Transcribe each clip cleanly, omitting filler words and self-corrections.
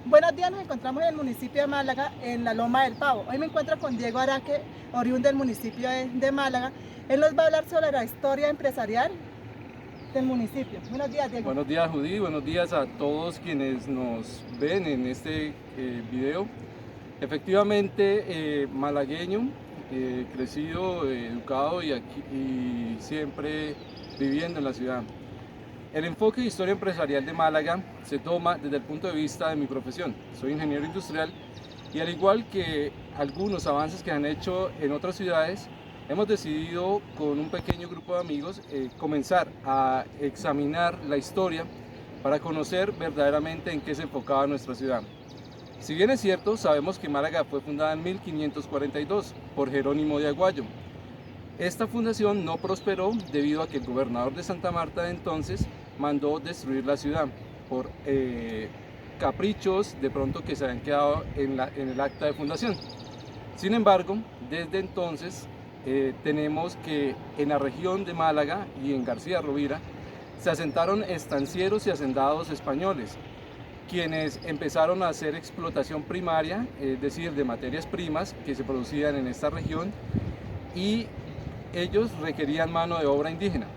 Buenos días, nos encontramos en el municipio de Málaga, en la Loma del Pavo. Hoy me encuentro con Diego Araque, oriundo del municipio de Málaga. Él nos va a hablar sobre la historia empresarial del municipio. Buenos días, Diego. Buenos días, Judy. Buenos días a todos quienes nos ven en este video. Efectivamente, malagueño, crecido, educado y siempre viviendo en la ciudad. El enfoque de historia empresarial de Málaga se toma desde el punto de vista de mi profesión. Soy ingeniero industrial y al igual que algunos avances que han hecho en otras ciudades, hemos decidido con un pequeño grupo de amigos comenzar a examinar la historia para conocer verdaderamente en qué se enfocaba nuestra ciudad. Si bien es cierto, sabemos que Málaga fue fundada en 1542 por Jerónimo de Aguayo. Esta fundación no prosperó debido a que el gobernador de Santa Marta de entonces mandó destruir la ciudad por caprichos de pronto que se habían quedado en el acta de fundación. Sin embargo, desde entonces tenemos que en la región de Málaga y en García Rovira se asentaron estancieros y hacendados españoles, quienes empezaron a hacer explotación primaria, es decir, de materias primas que se producían en esta región, y ellos requerían mano de obra indígena.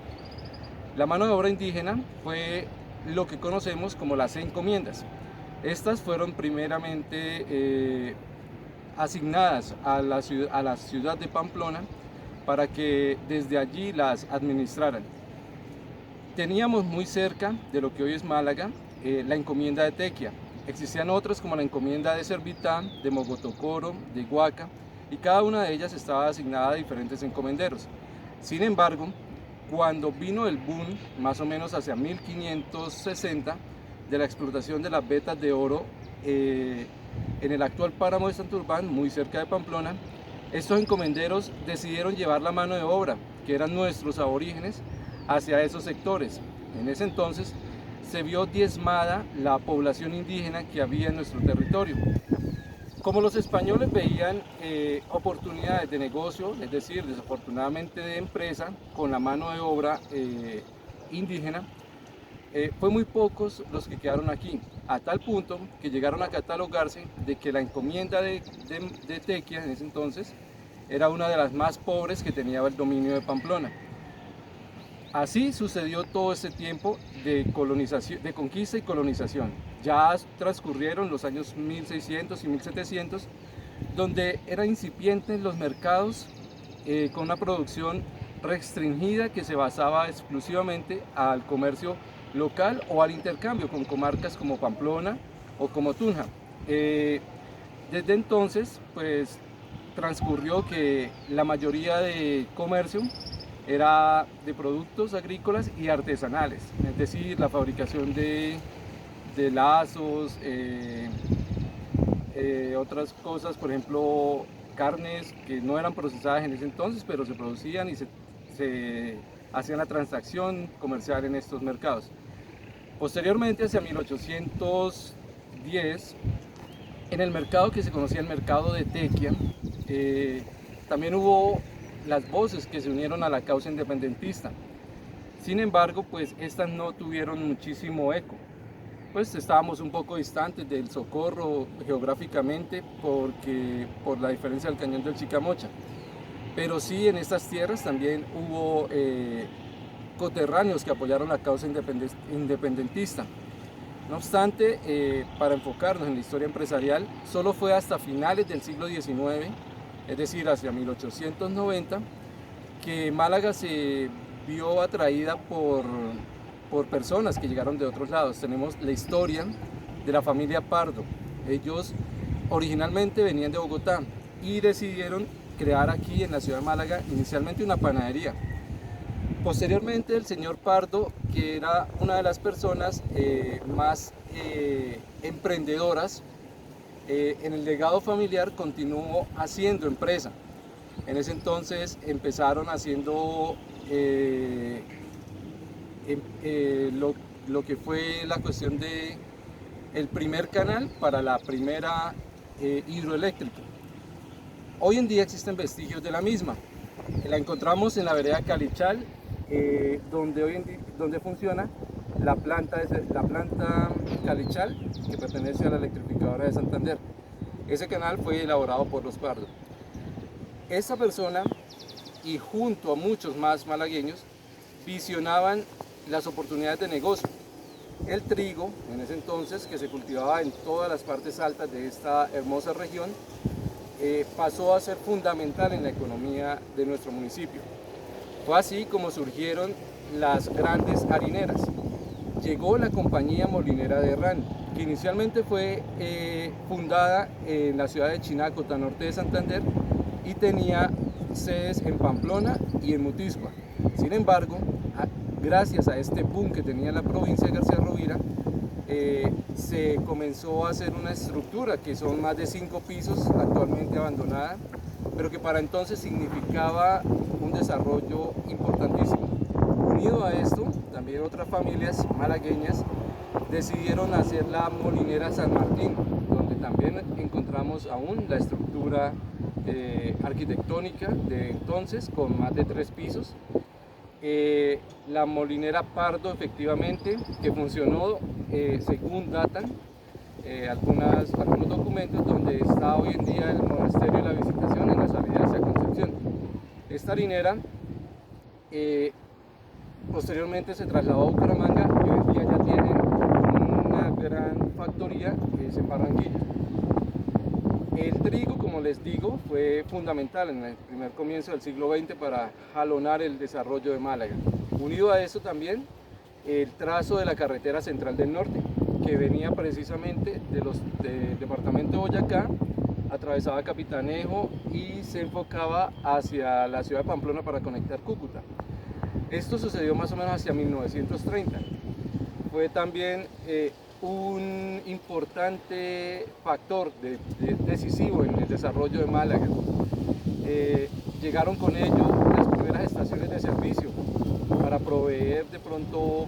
La mano de obra indígena fue lo que conocemos como las encomiendas. Estas fueron primeramente asignadas a la ciudad de Pamplona para que desde allí las administraran. Teníamos muy cerca de lo que hoy es Málaga la encomienda de Tequia. Existían otras como la encomienda de Servitá, de Mogotocoro, de Huaca, y cada una de ellas estaba asignada a diferentes encomenderos. Sin embargo, cuando vino el boom, más o menos hacia 1560, de la explotación de las vetas de oro en el actual páramo de Santurbán, muy cerca de Pamplona, estos encomenderos decidieron llevar la mano de obra, que eran nuestros aborígenes, hacia esos sectores. En ese entonces se vio diezmada la población indígena que había en nuestro territorio. Como los españoles veían oportunidades de negocio, es decir, desafortunadamente de empresa, con la mano de obra indígena, fue muy pocos los que quedaron aquí, a tal punto que llegaron a catalogarse de que la encomienda de Tequia en ese entonces era una de las más pobres que tenía el dominio de Pamplona. Así sucedió todo ese tiempo de colonización, de conquista y colonización. Ya transcurrieron los años 1600 y 1700, donde eran incipientes los mercados con una producción restringida que se basaba exclusivamente al comercio local o al intercambio con comarcas como Pamplona o como Tunja. Desde entonces, pues transcurrió que la mayoría de comercio era de productos agrícolas y artesanales, es decir, la fabricación de lazos, otras cosas, por ejemplo, carnes que no eran procesadas en ese entonces, pero se producían y se hacían la transacción comercial en estos mercados. Posteriormente, hacia 1810, en el mercado que se conocía el mercado de Tequia, también hubo las voces que se unieron a la causa independentista. Sin embargo, pues estas no tuvieron muchísimo eco, pues estábamos un poco distantes del Socorro geográficamente por la diferencia del cañón del Chicamocha, pero sí en estas tierras también hubo coterráneos que apoyaron la causa independentista. No obstante, para enfocarnos en la historia empresarial, solo fue hasta finales del siglo XIX, es decir, hacia 1890, que Málaga se vio atraída por personas que llegaron de otros lados. Tenemos la historia de la familia Pardo. Ellos originalmente venían de Bogotá y decidieron crear aquí en la ciudad de Málaga inicialmente una panadería. Posteriormente el señor Pardo, que era una de las personas más emprendedoras, en el legado familiar continuó haciendo empresa. En ese entonces empezaron haciendo lo que fue la cuestión de el primer canal para la primera hidroeléctrica. Hoy en día existen vestigios de la misma. La encontramos en la vereda Calichal, donde funciona la planta Calichal, que pertenece a la electrificadora de Santander. Ese canal fue elaborado por los Pardo. Esta persona, y junto a muchos más malagueños, visionaban las oportunidades de negocio. El trigo, en ese entonces, que se cultivaba en todas las partes altas de esta hermosa región, pasó a ser fundamental en la economía de nuestro municipio. Fue así como surgieron las grandes harineras. Llegó la compañía molinera de Herrán, que inicialmente fue fundada en la ciudad de Chinacota, norte de Santander, y tenía sedes en Pamplona y en Mutiscua. Sin embargo, gracias a este boom que tenía la provincia de García Rovira, se comenzó a hacer una estructura que son más de 5 pisos, actualmente abandonada, pero que para entonces significaba un desarrollo importantísimo. Unido a esto, también otras familias malagueñas decidieron hacer la molinera San Martín, donde también encontramos aún la estructura arquitectónica de entonces, con más de 3 pisos. La molinera Pardo, efectivamente, que funcionó según datan algunos documentos, donde está hoy en día el monasterio de la Visitación en la salida hacia Concepción. Esta harinera posteriormente se trasladó a Bucaramanga y hoy en día ya tienen una gran factoría que es en Barranquilla. El trigo, como les digo, fue fundamental en el primer comienzo del siglo XX para jalonar el desarrollo de Málaga. Unido a eso también el trazo de la carretera central del norte, que venía precisamente del departamento de Boyacá, atravesaba Capitanejo y se enfocaba hacia la ciudad de Pamplona para conectar Cúcuta. Esto sucedió más o menos hacia 1930. Fue también un importante factor decisivo en el desarrollo de Málaga. Llegaron con ello las primeras estaciones de servicio para proveer de pronto,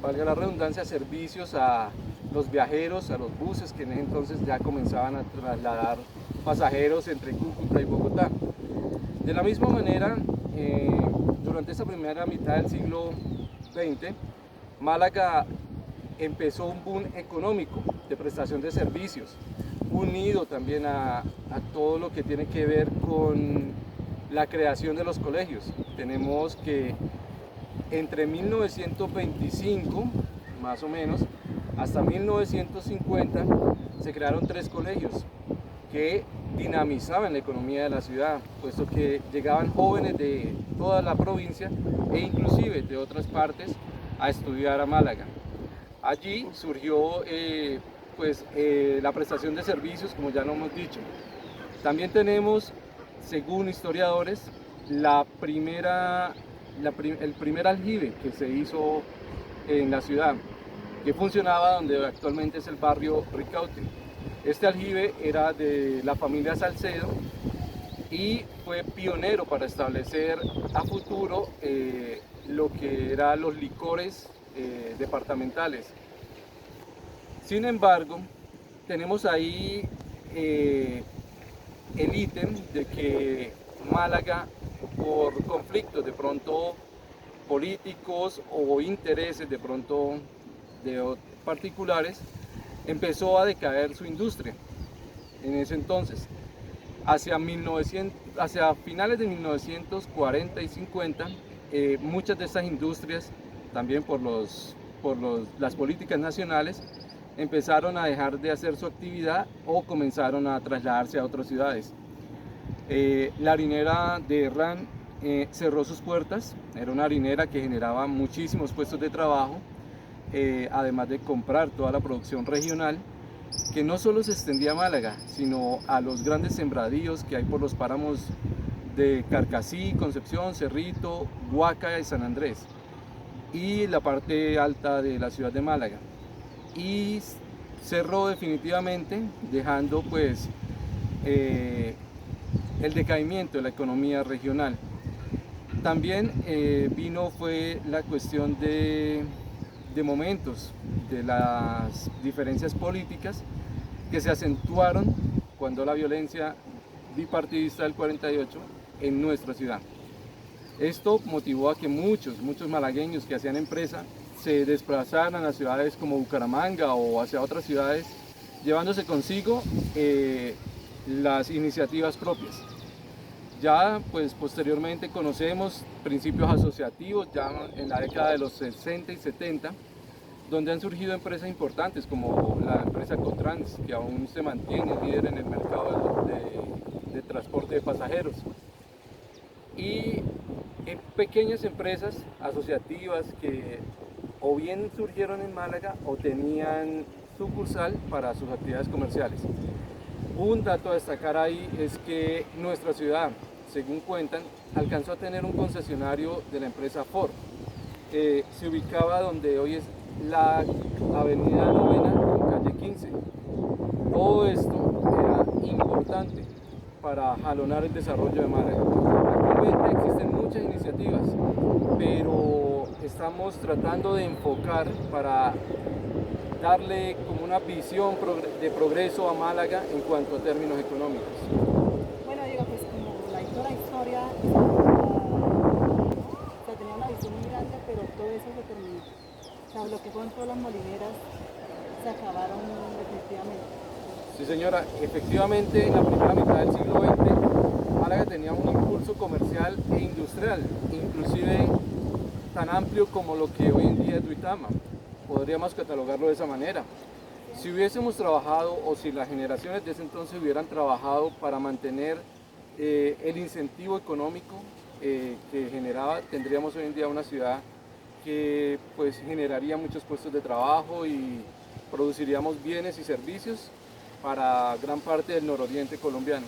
valga la redundancia, servicios a los viajeros, a los buses que en ese entonces ya comenzaban a trasladar pasajeros entre Cúcuta y Bogotá. De la misma manera, durante esta primera mitad del siglo XX, Málaga empezó un boom económico de prestación de servicios, unido también a todo lo que tiene que ver con la creación de los colegios. Tenemos que entre 1925, más o menos, hasta 1950, se crearon 3 colegios que dinamizaban la economía de la ciudad, puesto que llegaban jóvenes de toda la provincia e inclusive de otras partes a estudiar a Málaga. Allí surgió la prestación de servicios, como ya lo hemos dicho. También tenemos, según historiadores, el primer aljibe que se hizo en la ciudad, que funcionaba donde actualmente es el barrio Ricaute. Este aljibe era de la familia Salcedo y fue pionero para establecer a futuro lo que eran los licores departamentales. Sin embargo, tenemos ahí el ítem de que Málaga, por conflictos de pronto políticos o intereses de pronto de particulares, empezó a decaer su industria. En ese entonces, hacia finales de 1940 y 50, muchas de estas industrias, también por las políticas nacionales, empezaron a dejar de hacer su actividad o comenzaron a trasladarse a otras ciudades. La harinera de Herrán cerró sus puertas. Era una harinera que generaba muchísimos puestos de trabajo, además de comprar toda la producción regional, que no solo se extendía a Málaga, sino a los grandes sembradíos que hay por los páramos de Carcassí, Concepción, Cerrito, Guaca y San Andrés, y la parte alta de la ciudad de Málaga. Y cerró definitivamente, dejando pues el decaimiento de la economía regional. También fue la cuestión de momentos de las diferencias políticas que se acentuaron cuando la violencia bipartidista del 48 en nuestra ciudad. Esto motivó a que muchos malagueños que hacían empresa se desplazaran a ciudades como Bucaramanga o hacia otras ciudades, llevándose consigo las iniciativas propias. Ya pues posteriormente conocemos principios asociativos ya en la década de los 60 y 70, donde han surgido empresas importantes como la empresa Cotrans, que aún se mantiene líder en el mercado de transporte de pasajeros. Y pequeñas empresas asociativas que o bien surgieron en Málaga o tenían sucursal para sus actividades comerciales. Un dato a destacar ahí es que nuestra ciudad, según cuentan, alcanzó a tener un concesionario de la empresa Ford. Se ubicaba donde hoy es la avenida Novena con calle 15. Todo esto era importante para jalonar el desarrollo de Málaga. Actualmente existen muchas iniciativas, pero estamos tratando de enfocar para darle como una visión de progreso a Málaga en cuanto a términos económicos. Bueno, Diego, pues como la historia, tenía una visión muy grande, pero todo eso se terminó. O sea, lo que fueron todas las molineras se acabaron definitivamente. Sí, señora, efectivamente en la primera mitad del siglo XX Málaga tenía un impulso comercial e industrial, inclusive tan amplio como lo que hoy en día es Duitama. Podríamos catalogarlo de esa manera. Si hubiésemos trabajado o si las generaciones de ese entonces hubieran trabajado para mantener el incentivo económico que generaba, tendríamos hoy en día una ciudad que pues generaría muchos puestos de trabajo y produciríamos bienes y servicios para gran parte del nororiente colombiano.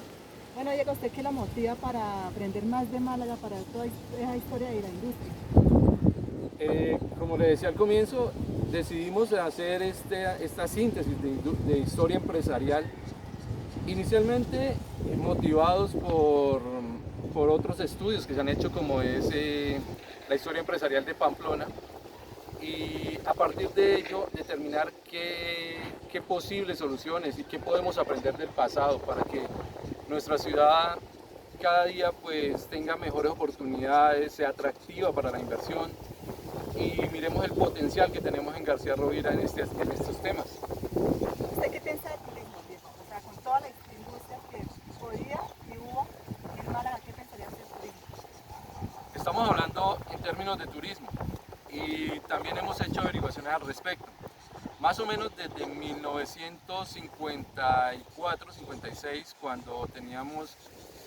Bueno, Diego, ¿usted qué la motiva para aprender más de Málaga, para toda esa historia de la industria? Como le decía al comienzo, decidimos hacer esta síntesis de historia empresarial, inicialmente motivados por otros estudios que se han hecho, como es la historia empresarial de Pamplona, y a partir de ello determinar qué posibles soluciones y qué podemos aprender del pasado para que nuestra ciudad cada día pues tenga mejores oportunidades, sea atractiva para la inversión y miremos el potencial que tenemos en García Rovira en estos temas. ¿Usted qué piensa del turismo, Diego? O sea, con toda la industria que podía y hubo en Málaga, ¿qué pensaría del turismo? Estamos hablando en términos de turismo y también hemos hecho averiguaciones al respecto. Más o menos desde 1954-56, cuando teníamos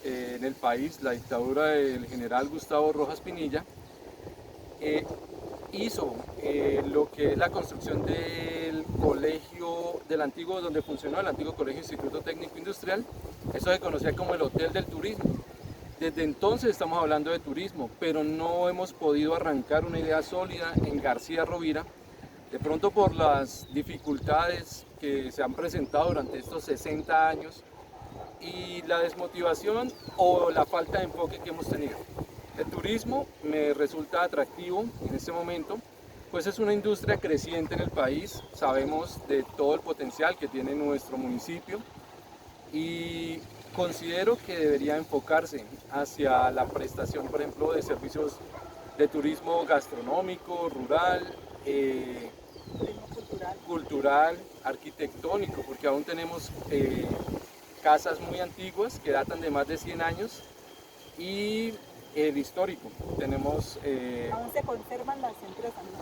en el país la dictadura del general Gustavo Rojas Pinilla, hizo lo que es la construcción del colegio, donde funcionó el antiguo Colegio Instituto Técnico Industrial. Eso se conocía como el Hotel del Turismo. Desde entonces estamos hablando de turismo, pero no hemos podido arrancar una idea sólida en García Rovira, de pronto por las dificultades que se han presentado durante estos 60 años y la desmotivación o la falta de enfoque que hemos tenido. El turismo me resulta atractivo en este momento, pues es una industria creciente en el país, sabemos de todo el potencial que tiene nuestro municipio y considero que debería enfocarse hacia la prestación, por ejemplo, de servicios de turismo gastronómico, rural, cultural, arquitectónico, porque aún tenemos casas muy antiguas que datan de más de 100 años y el histórico. Tenemos, aún se conservan las empresas, ¿no?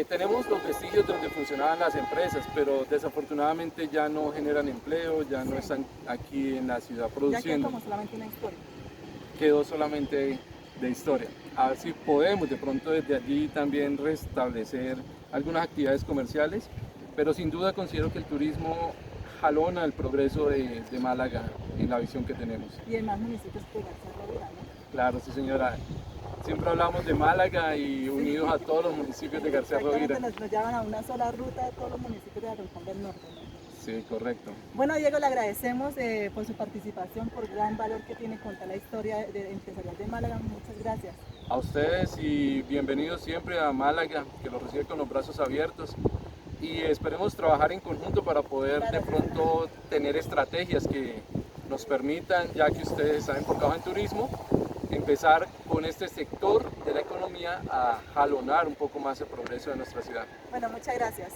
tenemos los vestigios donde funcionaban las empresas, pero desafortunadamente ya no generan empleo, ya no están aquí en la ciudad produciendo. Ya quedó como solamente una historia. Quedó solamente de historia. A ver si podemos de pronto desde allí también restablecer algunas actividades comerciales, pero sin duda considero que el turismo jalona el progreso de Málaga en la visión que tenemos. Y en más municipios de García Rovira, ¿no? Claro, sí señora. Siempre hablamos de Málaga y unidos a todos los municipios de García Rovira. Nos llevan a una sola ruta de todos los municipios de la región del norte, ¿no? Sí, correcto. Bueno, Diego, le agradecemos por su participación, por el gran valor que tiene contar la historia empresarial de Málaga. Muchas gracias. A ustedes y bienvenidos siempre a Málaga, que los recibe con los brazos abiertos. Y esperemos trabajar en conjunto para poder de pronto tener estrategias que nos permitan, ya que ustedes están enfocados en turismo, empezar con este sector de la economía a jalonar un poco más el progreso de nuestra ciudad. Bueno, muchas gracias.